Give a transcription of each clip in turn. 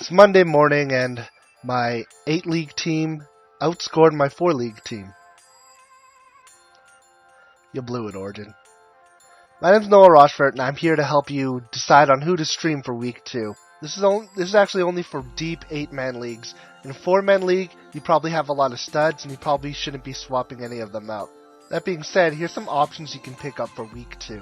It's Monday morning and my 8-league team outscored my 4-league team. You blew it, Origin. My name's Noel Rochefort and I'm here to help you decide on who to stream for week 2. This is actually only for deep 8-man leagues. In a 4-man league, you probably have a lot of studs and you probably shouldn't be swapping any of them out. That being said, here's some options you can pick up for week 2.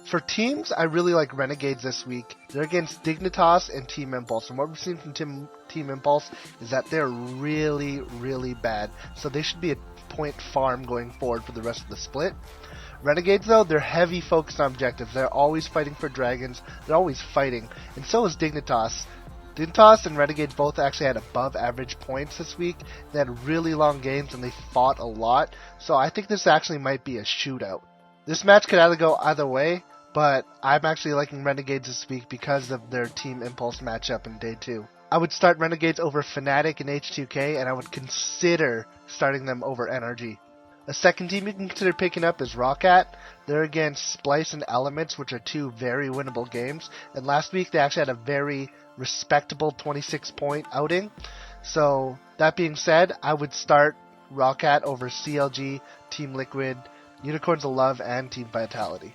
For teams, I really like Renegades this week. They're against Dignitas and Team Impulse. And what we've seen from Team Impulse is that they're really, really bad. So they should be a point farm going forward for the rest of the split. Renegades, though, they're heavy focused on objectives. They're always fighting for dragons. They're always fighting. And so is Dignitas. Dignitas and Renegades both actually had above average points this week. They had really long games and they fought a lot. So I think this actually might be a shootout. This match could either go either way, but I'm actually liking Renegades this week because of their Team Impulse matchup in day 2. I would start Renegades over Fnatic and H2K, and I would consider starting them over NRG. A second team you can consider picking up is Rochefort. They're against Splice and Elements, which are two very winnable games. And last week they actually had a very respectable 26-point outing. So that being said, I would start Rochefort over CLG, Team Liquid, Unicorns of Love, and Team Vitality.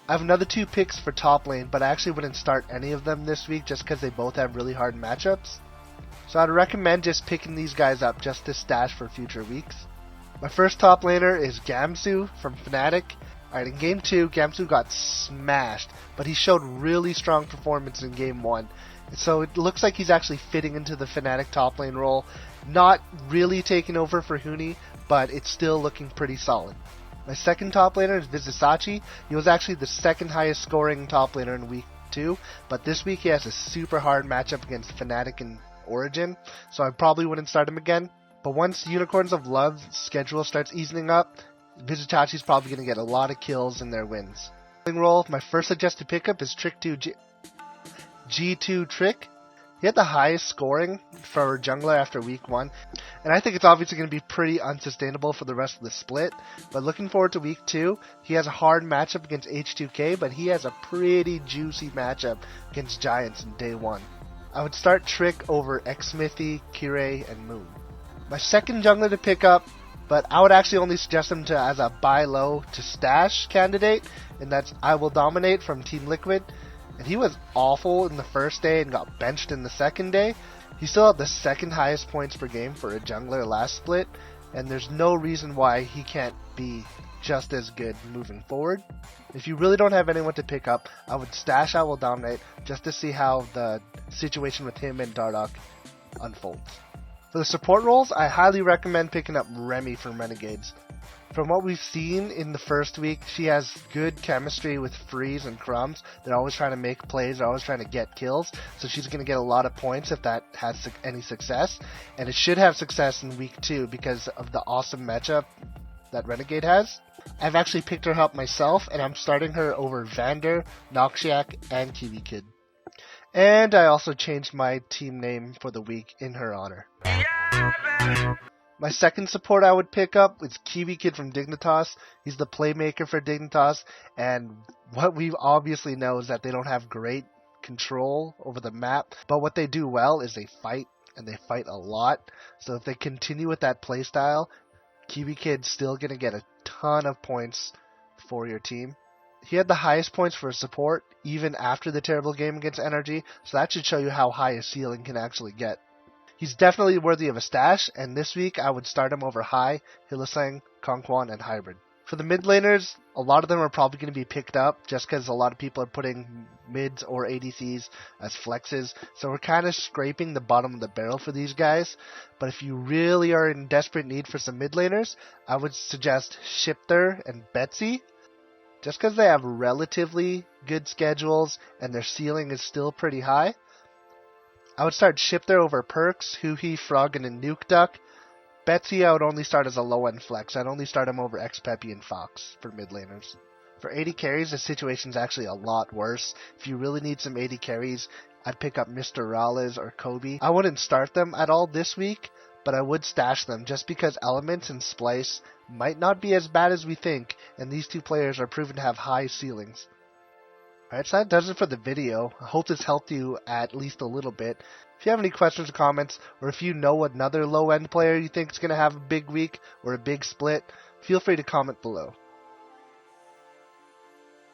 I have another 2 picks for top lane, but I actually wouldn't start any of them this week just because they both have really hard matchups. So I'd recommend just picking these guys up just to stash for future weeks. My first top laner is Gamsu from Fnatic. Alright, in game 2, Gamsu got smashed, but he showed really strong performance in game 1. So it looks like he's actually fitting into the Fnatic top lane role. Not really taking over for Huni, but it's still looking pretty solid. My second top laner is Vizisachi. He was actually the second highest scoring top laner in week 2, but this week he has a super hard matchup against Fnatic and Origin, so I probably wouldn't start him again. But once Unicorns of Love's schedule starts easing up, Vizisachi's probably going to get a lot of kills in their wins. Role, my first suggested pickup is G2 Trick. He had the highest scoring for jungler after week 1, and I think it's obviously going to be pretty unsustainable for the rest of the split. But looking forward to week 2, he has a hard matchup against H2K, but he has a pretty juicy matchup against Giants in day 1. I would start Trick over Xmithy, Kirei, and Moon. My second jungler to pick up, but I would actually only suggest him as a buy low to stash candidate, and that's I Will Dominate from Team Liquid. And he was awful in the first day and got benched in the second day. He still had the second highest points per game for a jungler last split, and there's no reason why he can't be just as good moving forward. If you really don't have anyone to pick up, I would stash I Will Dominate just to see how the situation with him and Dardoch unfolds. For the support roles, I highly recommend picking up Remy from Renegades. From what we've seen in the first week, she has good chemistry with Freeze and Crumbs. They're always trying to make plays, they're always trying to get kills, so she's going to get a lot of points if that has any success. And it should have success in week 2 because of the awesome matchup that Renegade has. I've actually picked her up myself, and I'm starting her over Vander, Noxiac, and Kiwi Kid. And I also changed my team name for the week in her honor. My second support I would pick up is Kiwi Kid from Dignitas. He's the playmaker for Dignitas, and what we obviously know is that they don't have great control over the map, but what they do well is they fight, and they fight a lot. So if they continue with that playstyle, Kiwi Kid's still going to get a ton of points for your team. He had the highest points for support, even after the terrible game against NRG, so that should show you how high his ceiling can actually get. He's definitely worthy of a stash, and this week I would start him over Hai, Hylissang, Conquan, and Hybrid. For the mid laners, a lot of them are probably going to be picked up just because a lot of people are putting mids or ADCs as flexes, so we're kind of scraping the bottom of the barrel for these guys. But if you really are in desperate need for some mid laners, I would suggest Shipter and Betsy, just because they have relatively good schedules and their ceiling is still pretty high. I would start Shipter over Perks, Huhi, Froggen, and Nuke Duck. Betsy I would only start as a low-end flex. I'd only start him over Xpeppy and Fox for mid laners. For AD carries, the situation's actually a lot worse. If you really need some AD carries, I'd pick up Mr. Raleigh or Kobe. I wouldn't start them at all this week, but I would stash them just because Elements and Splice might not be as bad as we think, and these two players are proven to have high ceilings. Alright, so that does it for the video. I hope this helped you at least a little bit. If you have any questions or comments, or if you know another low-end player you think is going to have a big week or a big split, feel free to comment below.